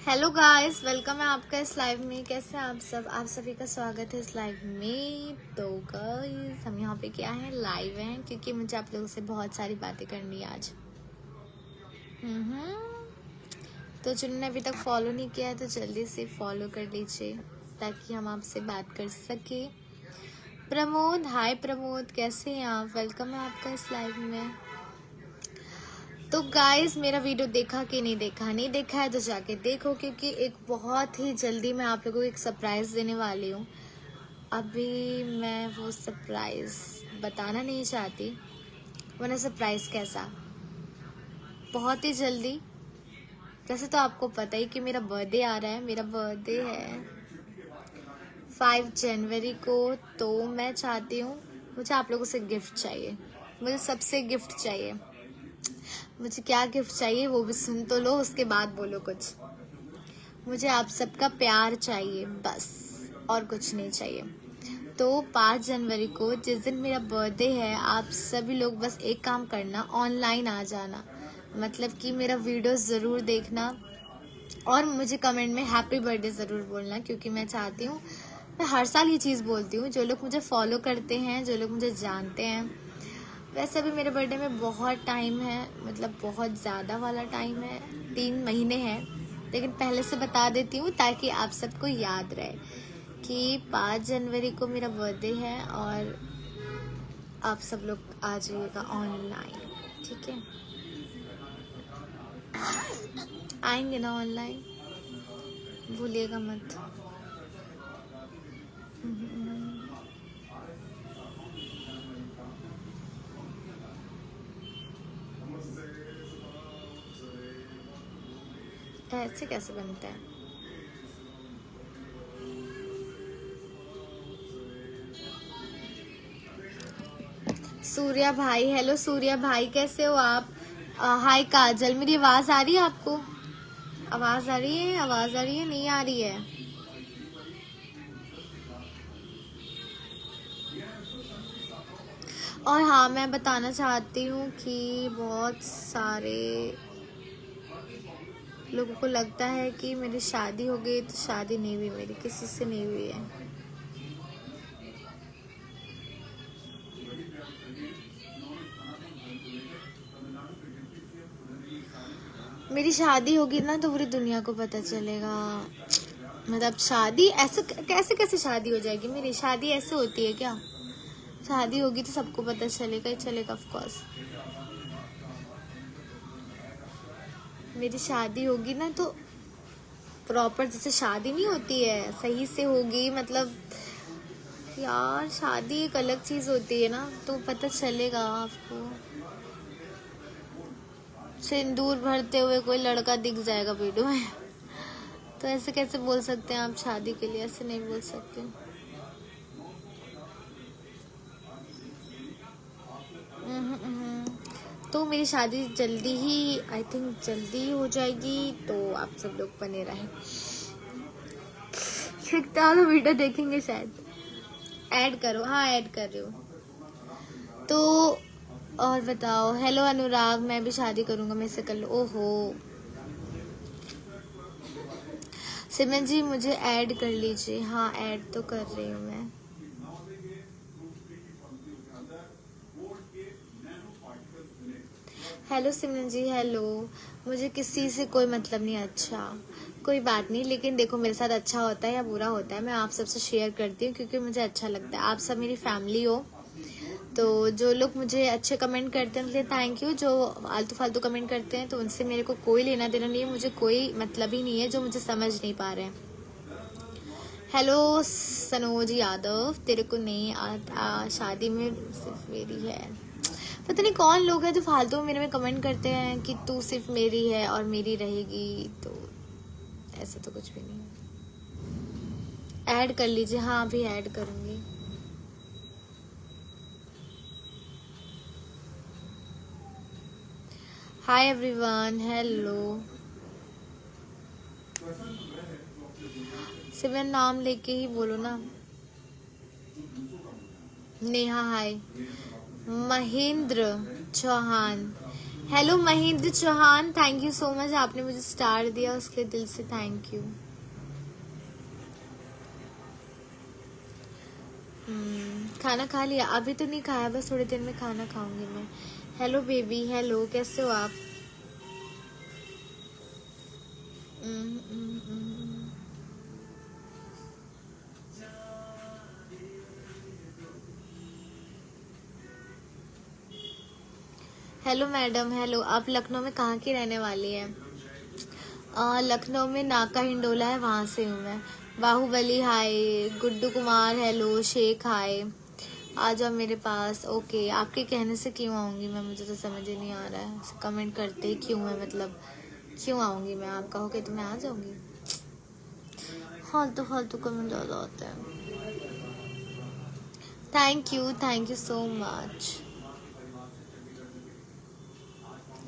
Hello guys, welcome है आपका इस लाइव में। कैसे हैं आप सब? आप सभी का स्वागत है इस लाइव में। तो गाइस हम यहाँ पे क्या है, लाइव हैं क्योंकि मुझे आप लोगों से बहुत सारी बातें करनी है आज। तो जिन्होंने अभी तक फॉलो नहीं किया है तो जल्दी से फॉलो कर लीजिए ताकि हम आपसे बात कर सके। प्रमोद, हाय प्रमोद, कैसे हैं आप? वेलकम है आपका इस लाइव में। तो गाइस मेरा वीडियो देखा कि नहीं देखा? नहीं देखा है तो जाके देखो, क्योंकि एक बहुत ही जल्दी मैं आप लोगों को एक सरप्राइज देने वाली हूँ। अभी मैं वो सरप्राइज बताना नहीं चाहती, वरना सरप्राइज कैसा। बहुत ही जल्दी, जैसे तो आपको पता ही कि मेरा बर्थडे आ रहा है। मेरा बर्थडे है 5 जनवरी को। तो मैं चाहती हूँ, मुझे आप लोगों से गिफ्ट चाहिए। मुझे सबसे गिफ्ट चाहिए। मुझे क्या गिफ्ट चाहिए वो भी सुन तो लो, उसके बाद बोलो कुछ। मुझे आप सबका प्यार चाहिए बस, और कुछ नहीं चाहिए। तो 5 जनवरी को जिस दिन मेरा बर्थडे है, आप सभी लोग बस एक काम करना, ऑनलाइन आ जाना। मतलब कि मेरा वीडियो ज़रूर देखना और मुझे कमेंट में हैप्पी बर्थडे ज़रूर बोलना, क्योंकि मैं चाहती हूँ, मैं हर साल ये चीज़ बोलती हूँ, जो लोग मुझे फॉलो करते हैं, जो लोग मुझे जानते हैं, वैसे भी मेरे बर्थडे में बहुत टाइम है, मतलब बहुत ज़्यादा वाला टाइम है, 3 महीने हैं। लेकिन पहले से बता देती हूँ ताकि आप सबको याद रहे कि 5 जनवरी को मेरा बर्थडे है और आप सब लोग आ जाइएगा ऑनलाइन, ठीक है? आएंगे ना ऑनलाइन, भूलिएगा मत। ऐसे कैसे बनता है? सूर्या भाई, हेलो सूर्या भाई, कैसे हो आप? हाय काजल, मेरी आवाज़ आ रही है आपको? आवाज़ आ रही है? आवाज़ आ रही है? नहीं आ रही है? और हाँ, मैं बताना चाहती हूँ कि बहुत सारे लोगों को लगता है कि मेरी शादी हो गई, तो शादी नहीं हुई, मेरी किसी से नहीं हुई है। मेरी शादी होगी ना तो पूरी दुनिया को पता चलेगा। मतलब शादी ऐसे कैसे कैसे शादी हो जाएगी मेरी? शादी ऐसे होती है क्या? शादी होगी तो सबको पता चलेगा ही चलेगा, ऑफ कोर्स। मेरी शादी होगी ना तो प्रॉपर जैसे शादी नहीं होती है, सही से होगी। मतलब यार, शादी एक अलग चीज होती है ना, तो पता चलेगा आपको। सिंदूर भरते हुए कोई लड़का दिख जाएगा वीडियो में। तो ऐसे कैसे बोल सकते हैं आप? शादी के लिए ऐसे नहीं बोल सकते। तो मेरी शादी जल्दी ही, आई थिंक जल्दी ही हो जाएगी, तो आप सब लोग बने रहें। कितना तो वीडियो देखेंगे शायद। ऐड करो, हाँ ऐड कर रही हूँ। तो और बताओ। हेलो अनुराग, मैं भी शादी करूंगा, मैं से कर लो। ओहो सिमरन जी, मुझे ऐड कर लीजिए। हाँ ऐड तो कर रही हूँ मैं। हेलो सिमरन जी, हेलो। मुझे किसी से कोई मतलब नहीं। अच्छा, कोई बात नहीं, लेकिन देखो मेरे साथ अच्छा होता है या बुरा होता है, मैं आप सबसे शेयर करती हूँ क्योंकि मुझे अच्छा लगता है। आप सब मेरी फैमिली हो, तो जो लोग मुझे अच्छे कमेंट करते हैं उनके लिए थैंक यू। जो आलतू फालतू कमेंट करते हैं तो उनसे मेरे को कोई लेना देना नहीं है, मुझे कोई मतलब ही नहीं है जो मुझे समझ नहीं पा रहे हैं। हेलो सनोज यादव, तेरे को नहीं शादी में सिर्फ मेरी है। पता नहीं कौन लोग हैं जो फालतू में मेरे में कमेंट करते हैं कि तू सिर्फ मेरी है और मेरी रहेगी, तो ऐसा तो कुछ भी नहीं है। ऐड कर लीजिए। हाँ अभी ऐड करूंगी। Hi everyone, hello. सिर्फ नाम लेके ही बोलो ना। Neha hi. Mahendra Chauhan, hello Mahendra Chauhan, thank you so much, आपने मुझे स्टार दिया उसके लिए दिल से थैंक यू। खाना खा लिया? अभी तो नहीं खाया, बस थोड़ी देर में खाना खाऊंगी मैं। हेलो बेबी, हेलो, कैसे हो आप? हम्म, हम्म, हम्म। Hello madam, hello. आप लखनऊ में कहाँ की रहने वाली है? लखनऊ में नाका हिंडोला है, वहां से हूँ मैं। बाहुबली हाय, गुड्डू कुमार हेलो, शेख हाय। आ जाओ मेरे पास। ओके, आपके कहने से क्यों आऊंगी मैं, मुझे तो समझ ही नहीं आ रहा है। कमेंट करते ही क्यों है, मतलब क्यों आऊंगी मैं? आप कहोगे तो मैं आ जाऊंगी। फालतू फालतू कमेंट ज्यादा होते हैं। Thank you so much,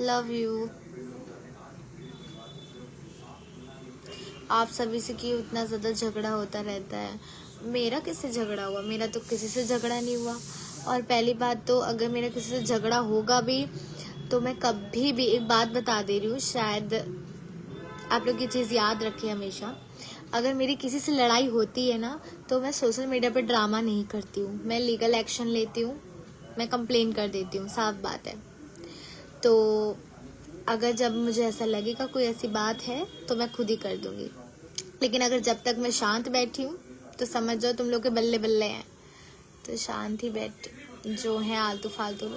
love you. आप सभी से क्यों इतना ज्यादा झगड़ा होता रहता है? मेरा किससे झगड़ा हुआ? मेरा तो किसी से झगड़ा नहीं हुआ। और पहली बात तो अगर मेरा किसी से झगड़ा होगा भी तो मैं कभी भी, एक बात बता दे रही हूँ, शायद आप लोग ये चीज याद रखें हमेशा, अगर मेरी किसी से लड़ाई होती है ना तो मैं सोशल मीडिया पे ड्रामा नहीं करती हूँ, मैं लीगल एक्शन लेती हूँ, मैं कंप्लेन कर देती हूँ, साफ बात है। तो अगर जब मुझे ऐसा लगेगा कोई ऐसी बात है तो मैं खुद ही कर दूंगी, लेकिन अगर जब तक मैं शांत बैठी हूँ तो समझ जाओ तुम लोग के बल्ले बल्ले हैं। तो शांत ही बैठ, जो है आलतू फालतू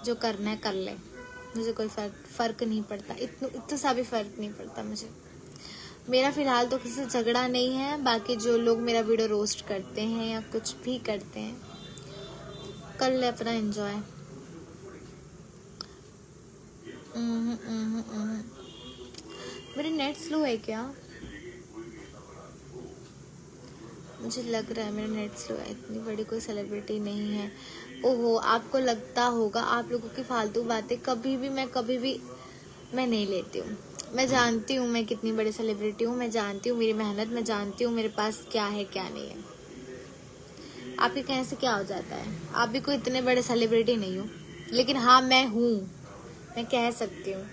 जो करना है कर ले, मुझे कोई फर्क नहीं पड़ता, इतना सा भी फर्क नहीं पड़ता मुझे। मेरा फिलहाल तो किसी से झगड़ा नहीं है। बाकी जो लोग मेरा वीडियो रोस्ट करते हैं या कुछ भी करते हैं, कर ले अपना एंजॉय। मेरे नेट स्लो है क्या? मुझे लग रहा है मेरा नेट स्लो है, इतनी बड़ी कोई सेलिब्रिटी नहीं है। ओहो, आपको लगता होगा, आप लोगों की फालतू बातें कभी भी मैं नहीं लेती हूँ। मैं जानती हूँ मैं कितनी बड़ी सेलिब्रिटी हूँ, मैं जानती हूँ मेरी मेहनत, मैं जानती हूँ मेरे पास क्या है क्या नहीं है। आपके कहने से क्या हो जाता है? आप भी कोई इतने बड़े सेलिब्रिटी नहीं हो, लेकिन हाँ मैं हूँ, मैं कह सकती हूँ।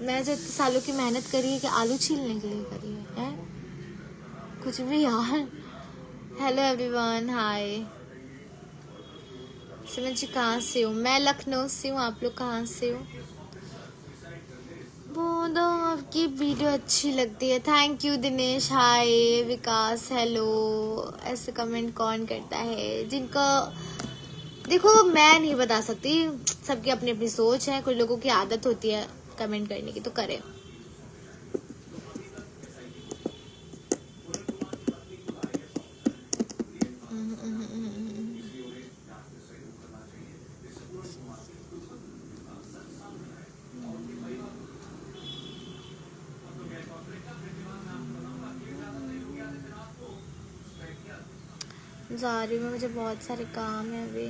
मैं जो इतने सालों की मेहनत करी है कि आलू छीलने के लिए करी है? कुछ भी यार। हेलो एवरीवन, हाय। सिमरन जी कहाँ से हो? मैं लखनऊ से हूँ, आप लोग कहाँ से हो? बोलो, आपकी वीडियो अच्छी लगती है, thank you Dinesh hi. Vikas hello. ऐसे कमेंट कौन करता है? जिनका देखो मैं नहीं बता सकती, सबकी अपनी अपनी सोच है, कुछ लोगों की आदत होती है कमेंट करने की, तो करे। जा रही हूँ, मुझे बहुत सारे काम है अभी।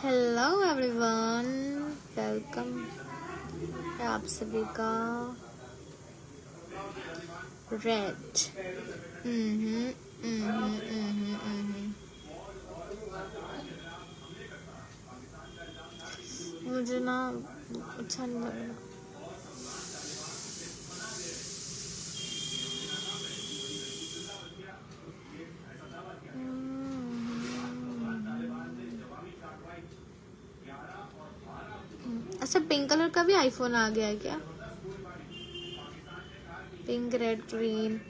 हेलो एवरीवन, वेलकम है आप सभी का। रेड। मुझे ना अच्छा नहीं लग रहा। अच्छा, पिंक कलर का भी आईफोन आ गया है क्या? Pink, red, green.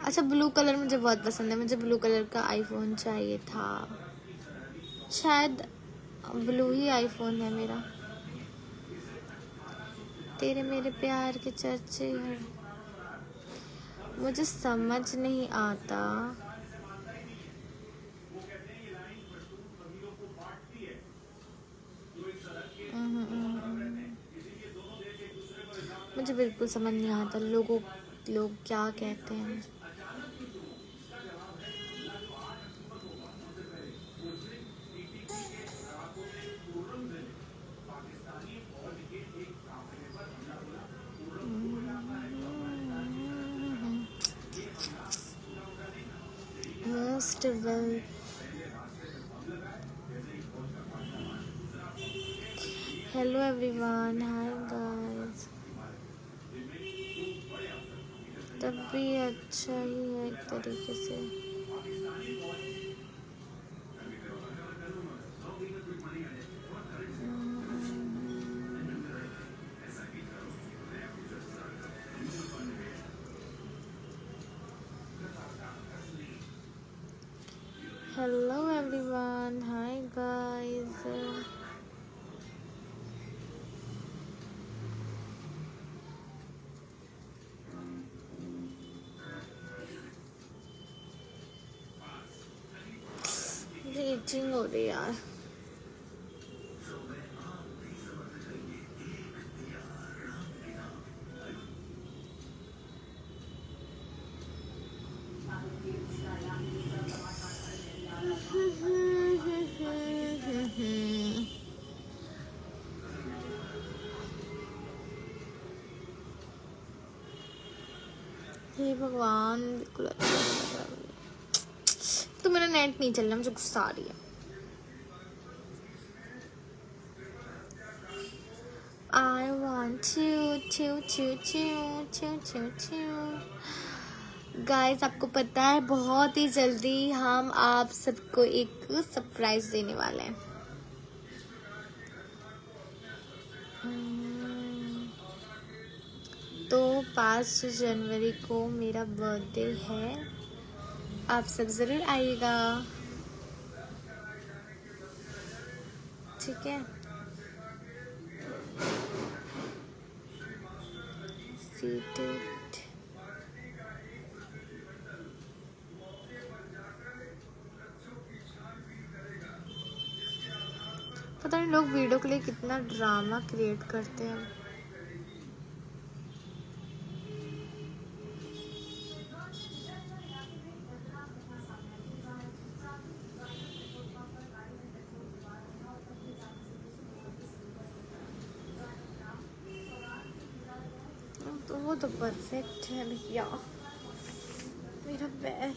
अच्छा, ब्लू कलर मुझे बहुत पसंद है, मुझे ब्लू कलर का आईफोन चाहिए था। शायद ब्लू ही आईफोन है मेरा। तेरे मेरे प्यार के चर्चे हैं, मुझे समझ नहीं आता। मुझे बिल्कुल समझ नहीं आता लोग क्या कहते हैं। Most well. Hello everyone, hi guys. तब भी अच्छा ही है एक तरीके से। Hello everyone, hi guys. मुझे इचिंग हो रही है यार। हे भगवान, बिल्कुल अच्छा नहीं लग रहा मुझे। तो मेरा नेट नहीं चल रहा, मुझे गुस्सा आ रही है। I want to गाइस, आपको पता है बहुत ही जल्दी हम आप सबको एक सरप्राइज देने वाले हैं। तो 5 जनवरी को मेरा बर्थडे है, आप सब जरूर आइएगा, ठीक है। सीटेड। पता नहीं लोग वीडियो के लिए कितना ड्रामा क्रिएट करते हैं। तो वो तो परफेक्ट है भैया, मेरा पैर।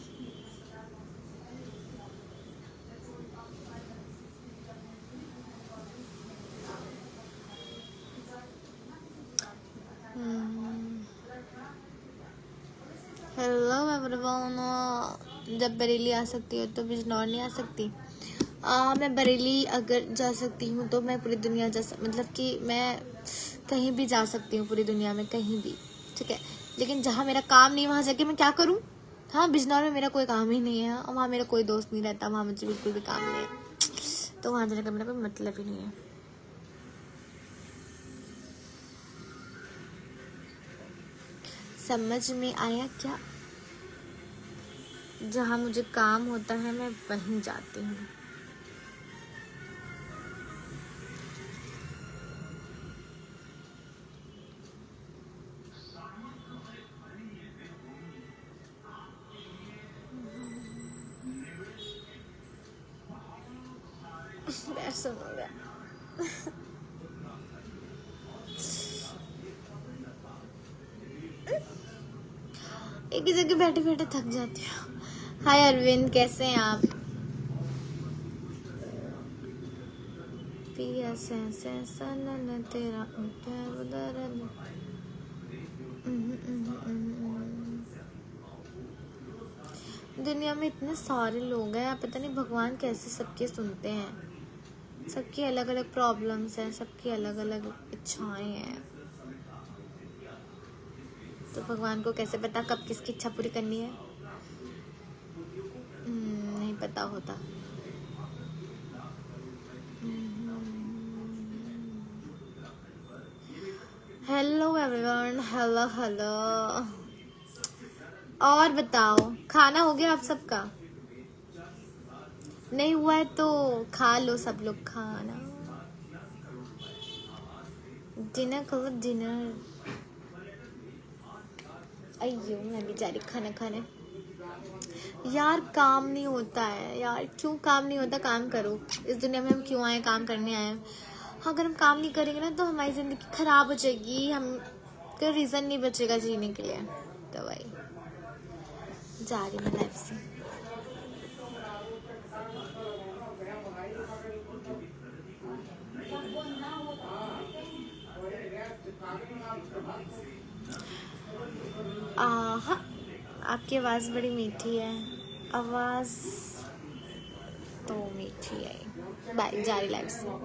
Hello everyone. जब बरेली आ सकती हो तो बिजनौर नहीं आ सकती। मैं बरेली अगर जा सकती हूँ तो मैं पूरी दुनिया मतलब कि मैं कहीं भी जा सकती हूँ पूरी दुनिया में, कहीं भी, ठीक है। लेकिन जहाँ मेरा काम नहीं वहाँ जाके मैं क्या करूँ। हाँ, बिजनौर में मेरा कोई काम ही नहीं है और वहाँ मेरा कोई दोस्त नहीं रहता, वहाँ मुझे बिल्कुल भी काम नहीं है, तो वहाँ जाने का मेरा कोई मतलब ही नहीं है। समझ में आया क्या? जहाँ मुझे काम होता है मैं वहीं जाती हूँ। सुन हो गया। एक ही जगह बैठे बैठे थक जाती हूँ। हाय अरविंद, कैसे हैं आप? पिया से न तेरा उधर। दुनिया में इतने सारे लोग हैं, पता नहीं भगवान कैसे सबके सुनते हैं। सबकी अलग अलग प्रॉब्लम्स हैं, सबकी अलग अलग इच्छाएं हैं, तो भगवान को कैसे पता कब किसकी इच्छा पूरी करनी है। नहीं पता होता। Hello everyone, hello hello. और बताओ, खाना हो गया आप सबका? नहीं हुआ है तो खा लो सब लोग खाना। डिनर करो, डिनर। अयो, मैं भी जा रही खाना खाने। यार काम नहीं होता है यार, क्यों काम नहीं होता? काम करो। इस दुनिया में हम क्यों आए? काम करने आए। हाँ, अगर हम काम नहीं करेंगे ना तो हमारी जिंदगी खराब हो जाएगी, हम कोई रीजन नहीं बचेगा जीने के लिए। तो भाई जा रही मैं लाइफ से। हाँ, आपकी आवाज़ बड़ी मीठी है। आवाज़ तो मीठी है। बाय, जा रही लाइव से।